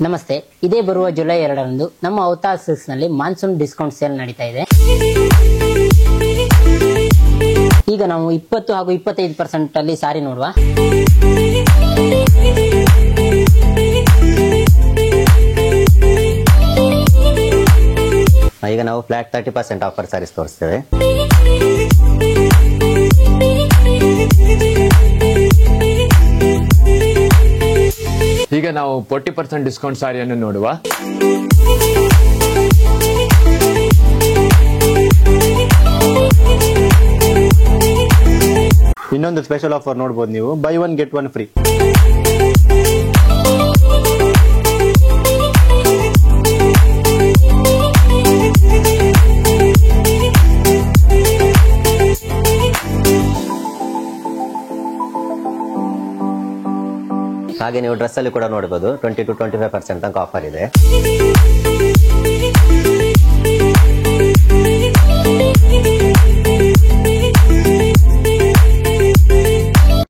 ನಮಸ್ತೆ. ಇದೇ ಬರುವ ಜುಲೈ 2ರಂದು ನಮ್ಮ ಅವತಾರ್ ಸಿಲ್ಕ್ಸ್ ನಲ್ಲಿ ಮಾನ್ಸೂನ್ ಡಿಸ್ಕೌಂಟ್ ಸೇಲ್ ನಡೀತಾ ಇದೆ. ಈಗ ನಾವು 20 ಹಾಗೂ 25% ಅಲ್ಲಿ ಸಾರಿ ನೋಡುವ. ಈಗ ನಾವು ಫ್ಲಾಟ್ 30% ಆಫರ್ ಸಾರೀಸ್ ತೋರಿಸ್ತೇವೆ. ಈಗ ನಾವು 40% ಡಿಸ್ಕೌಂಟ್ ಸಾರಿಯನ್ನು ನೋಡುವ. ಇನ್ನೊಂದು ಸ್ಪೆಷಲ್ ಆಫರ್ ನೋಡಬಹುದು ನೀವು, ಬೈ 1 get 1 ಫ್ರೀ. ಹಾಗೆ ನೀವು ಡ್ರೆಸ್ ಅಲ್ಲಿ ಕೂಡ ನೋಡಬಹುದು 20 to 25% ತನಕ ಆಫರ್ ಇದೆ.